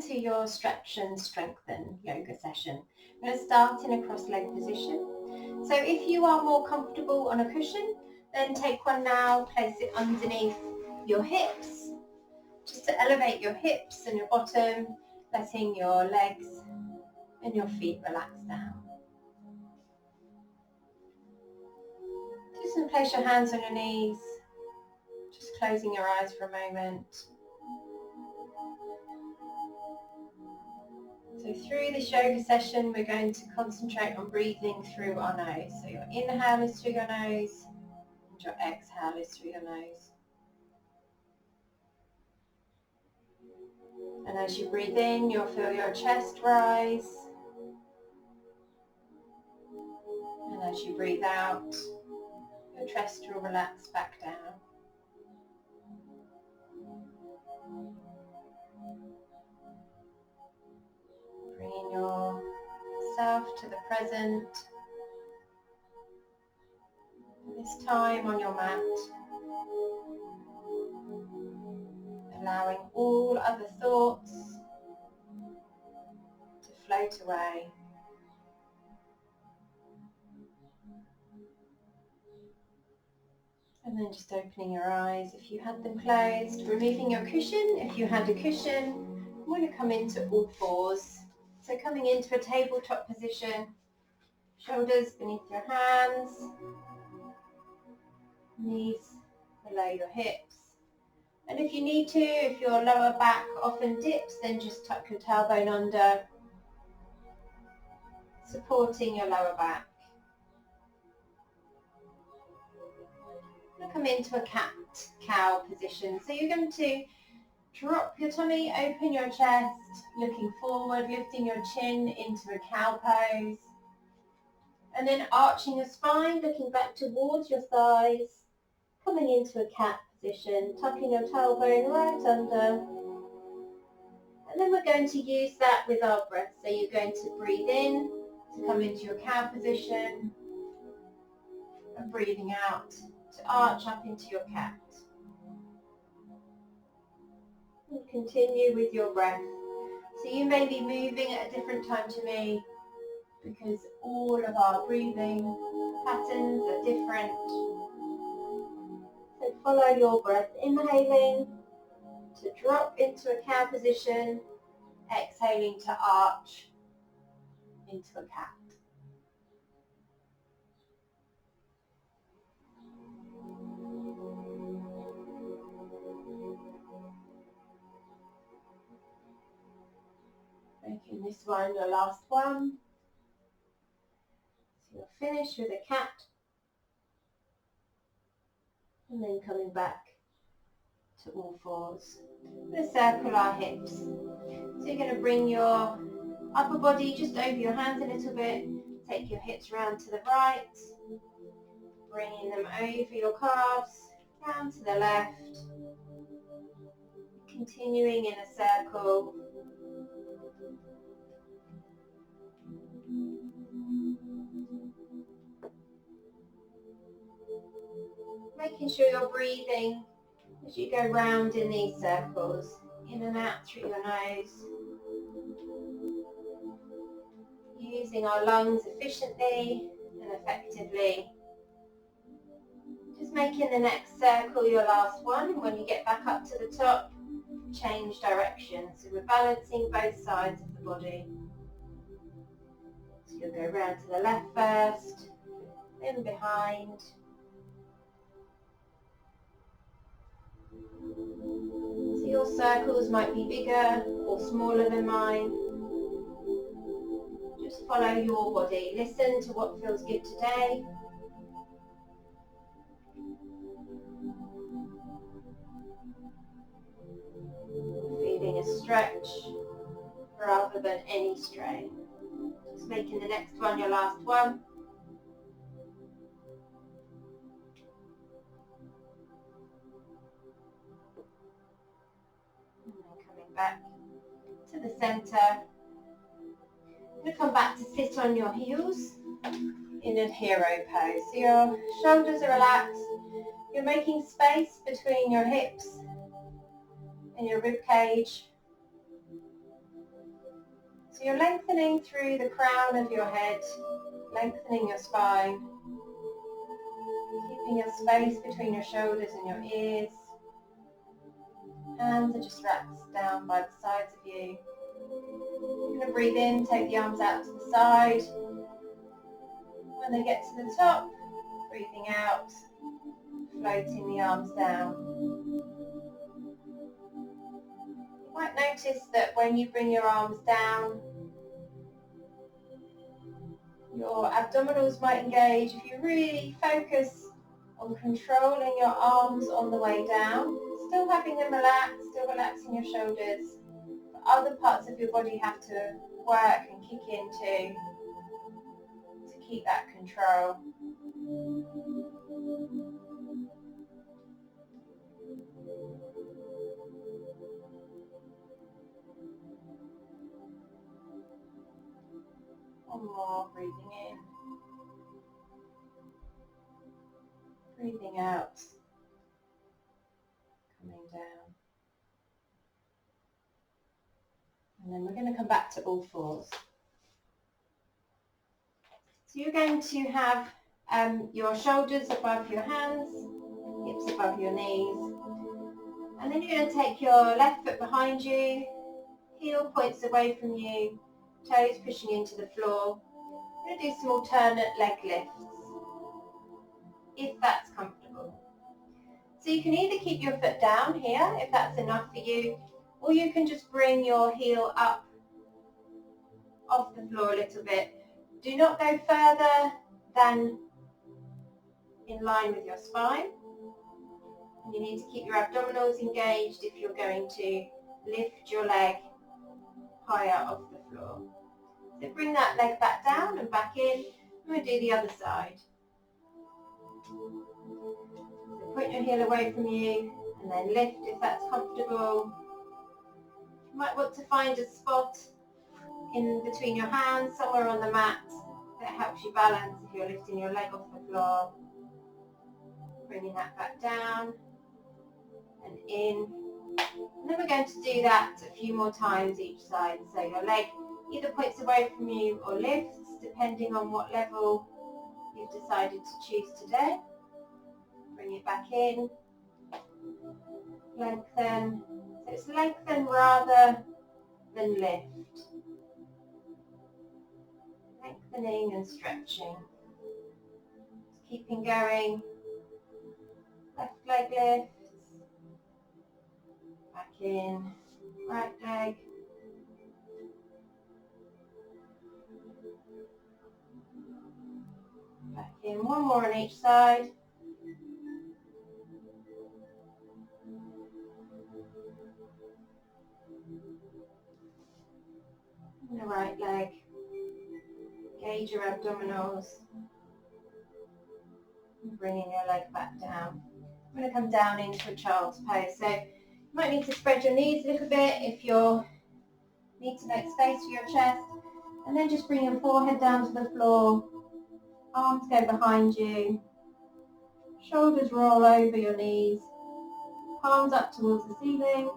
To your stretch and strengthen yoga session. I'm going to start in a cross-legged position. So if you are more comfortable on a cushion, then take one now, place it underneath your hips, just to elevate your hips and your bottom, letting your legs and your feet relax down. Just place your hands on your knees, just closing your eyes for a moment. So through this yoga session, we're going to concentrate on breathing through our nose. So your inhale is through your nose, and your exhale is through your nose. And as you breathe in, you'll feel your chest rise. And as you breathe out, your chest will relax back down. Bringing yourself to the present. This time on your mat, allowing all other thoughts to float away. And then just opening your eyes if you had them closed, removing your cushion if you had a cushion. I'm going to come into all fours. So coming into a tabletop position, shoulders beneath your hands, knees below your hips. And if you need to, if your lower back often dips, then just tuck your tailbone under, supporting your lower back. Now come into a cat-cow position. So you're going to drop your tummy, open your chest, looking forward, lifting your chin into a cow pose. And then arching your spine, looking back towards your thighs, coming into a cat position, tucking your tailbone right under. And then we're going to use that with our breath. So you're going to breathe in to come into your cow position, and breathing out to arch up into your cat. And continue with your breath. So you may be moving at a different time to me because all of our breathing patterns are different. So follow your breath, inhaling to drop into a cow position, exhaling to arch into a cat. Making this one your last one. So you're finished with a cat. And then coming back to all fours. We're going to circle our hips. So you're going to bring your upper body just over your hands a little bit. Take your hips round to the right. Bringing them over your calves, round to the left. Continuing in a circle. Making sure you're breathing as you go round in these circles, in and out through your nose. Using our lungs efficiently and effectively. Just making the next circle your last one, and when you get back up to the top, change direction. So we're balancing both sides of the body. So you'll go round to the left first, then behind. So your circles might be bigger or smaller than mine. Just follow your body. Listen to what feels good today. Feeling a stretch rather than any strain. Just making the next one your last one. And then coming back to the center. You're going to come back to sit on your heels in a hero pose. So your shoulders are relaxed. You're making space between your hips and your rib cage. So you're lengthening through the crown of your head, lengthening your spine, keeping your space between your shoulders and your ears. Hands are just relaxed down by the sides of you. You're going to breathe in, take the arms out to the side. When they get to the top, breathing out, floating the arms down. You might notice that when you bring your arms down, your abdominals might engage. If you really focus on controlling your arms on the way down, still having them relaxed, still relaxing your shoulders, but other parts of your body have to work and kick into to keep that control. One more, breathing in, breathing out, coming down. And then we're going to come back to all fours. So you're going to have your shoulders above your hands, hips above your knees. And then you're going to take your left foot behind you, heel points away from you, toes pushing into the floor. We're going to do some alternate leg lifts, if that's comfortable. So you can either keep your foot down here, if that's enough for you, or you can just bring your heel up off the floor a little bit. Do not go further than in line with your spine. And you need to keep your abdominals engaged if you're going to lift your leg higher off the floor. So bring that leg back down and back in. I'm going to do the other side. So point your heel away from you and then lift if that's comfortable. You might want to find a spot in between your hands, somewhere on the mat, that helps you balance if you're lifting your leg off the floor. Bringing that back down and in. And then we're going to do that a few more times each side. So your leg either points away from you or lifts, depending on what level you've decided to choose today. Bring it back in. Lengthen. So it's lengthen rather than lift. Lengthening and stretching. Just keeping going. Left leg lifts. Back in. Right leg. Back in. One more on each side. And the right leg. Engage your abdominals. And bringing your leg back down. I'm going to come down into a child's pose. So you might need to spread your knees a little bit if you need to make space for your chest. And then just bring your forehead down to the floor. Arms go behind you. Shoulders roll over your knees. Palms up towards the ceiling.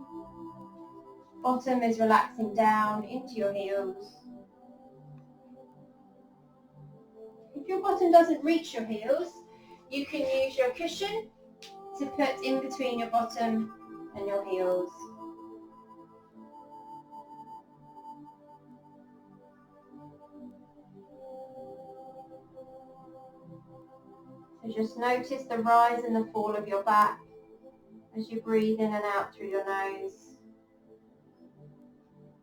Bottom is relaxing down into your heels. If your bottom doesn't reach your heels, you can use your cushion to put in between your bottom and your heels. So just notice the rise and the fall of your back as you breathe in and out through your nose.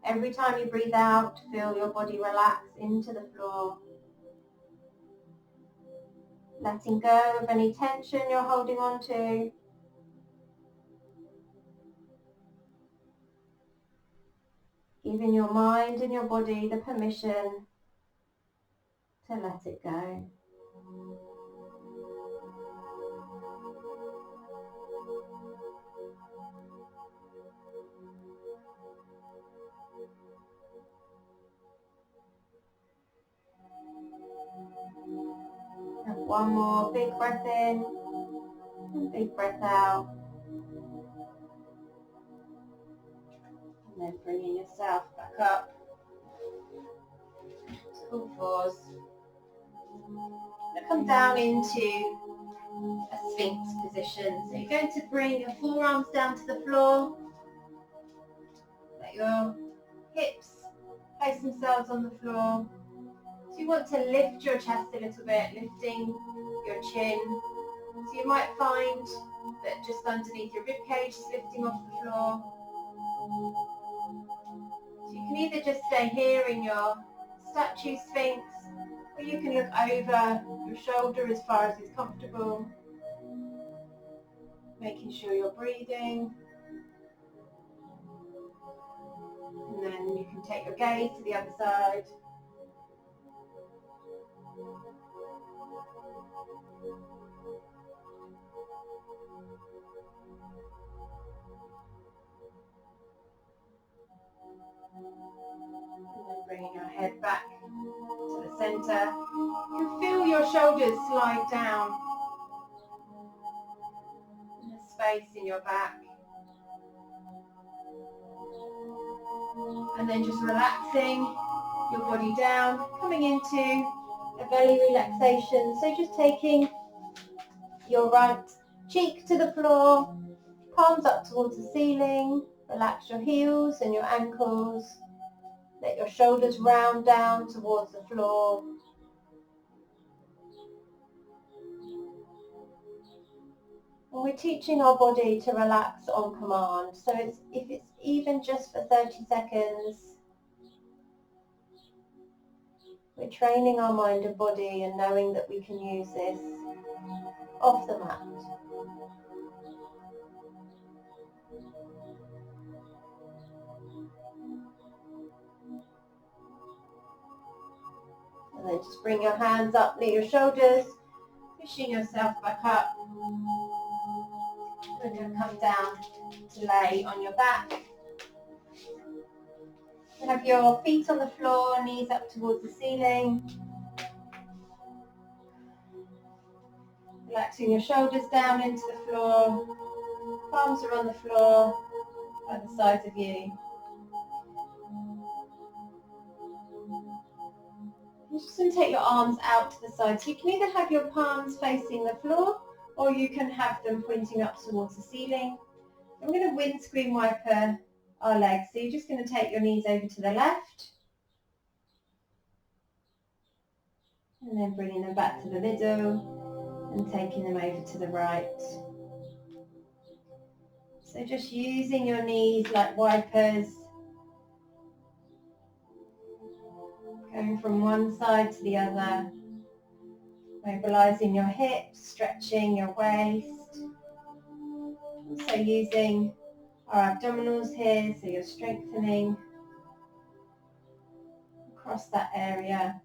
Every time you breathe out, feel your body relax into the floor. Letting go of any tension you're holding on to. Giving your mind and your body the permission to let it go. And one more big breath in and big breath out. And then bringing yourself back up. come down into a Sphinx position. So you're going to bring your forearms down to the floor. Let your hips place themselves on the floor. So you want to lift your chest a little bit, lifting your chin. So you might find that just underneath your ribcage is lifting off the floor. So you can either just stay here in your statue Sphinx, or you can look over your shoulder as far as is comfortable, making sure you're breathing. And then you can take your gaze to the other side. And then bringing your head back to the center. You can feel your shoulders slide down. And there's space in your back. And then just relaxing your body down, coming into a belly relaxation. So just taking your right cheek to the floor, palms up towards the ceiling. Relax your heels and your ankles. Let your shoulders round down towards the floor. And we're teaching our body to relax on command. So if it's even just for 30 seconds, we're training our mind and body and knowing that we can use this off the mat. And then just bring your hands up near your shoulders, pushing yourself back up. And then come down to lay on your back. You have your feet on the floor, knees up towards the ceiling. Relaxing your shoulders down into the floor. Palms are on the floor by the sides of you. You're just going to take your arms out to the side. So you can either have your palms facing the floor or you can have them pointing up towards the ceiling. I'm going to windscreen wiper our legs. So you're just going to take your knees over to the left and then bringing them back to the middle and taking them over to the right. So just using your knees like wipers, going from one side to the other, mobilizing your hips, stretching your waist. Also using our abdominals here, so you're strengthening across that area.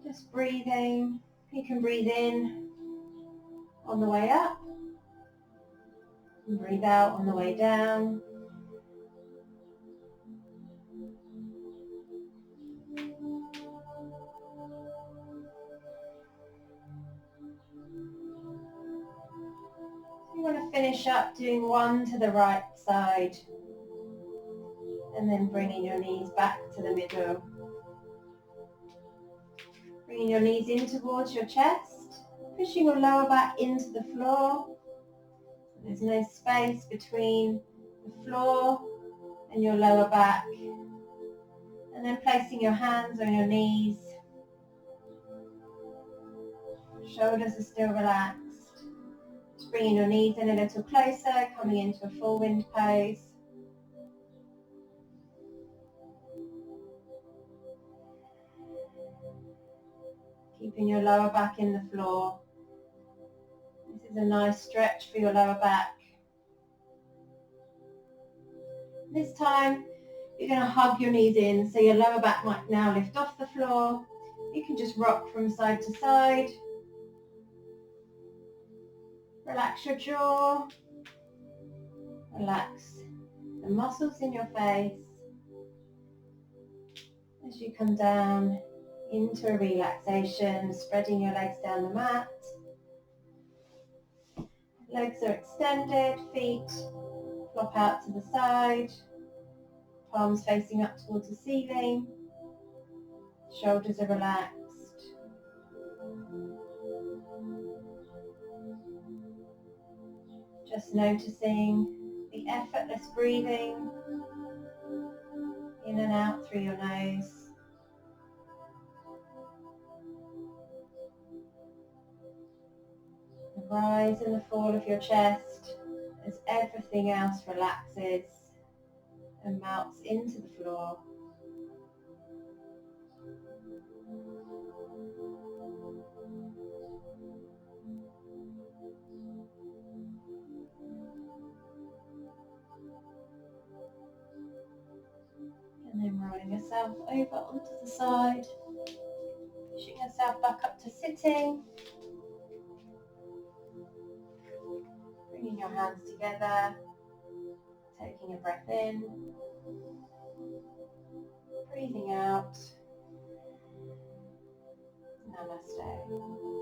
Just breathing. You can breathe in on the way up and breathe out on the way down. You want to finish up doing one to the right side and then bringing your knees back to the middle. Bringing your knees in towards your chest, pushing your lower back into the floor. There's no space between the floor and your lower back. And then placing your hands on your knees. Shoulders are still relaxed. Just bringing your knees in a little closer, coming into a full wind pose. Keeping your lower back in the floor. This is a nice stretch for your lower back. This time, you're going to hug your knees in, so your lower back might now lift off the floor. You can just rock from side to side. Relax your jaw. Relax the muscles in your face. As you come down into a relaxation, spreading your legs down the mat. Legs are extended, feet flop out to the side, palms facing up towards the ceiling. Shoulders are relaxed. Just noticing the effortless breathing in and out through your nose. The rise and the fall of your chest as everything else relaxes and melts into the floor. And then rolling yourself over onto the side, pushing yourself back up to sitting, bringing your hands together, taking a breath in, breathing out. Namaste.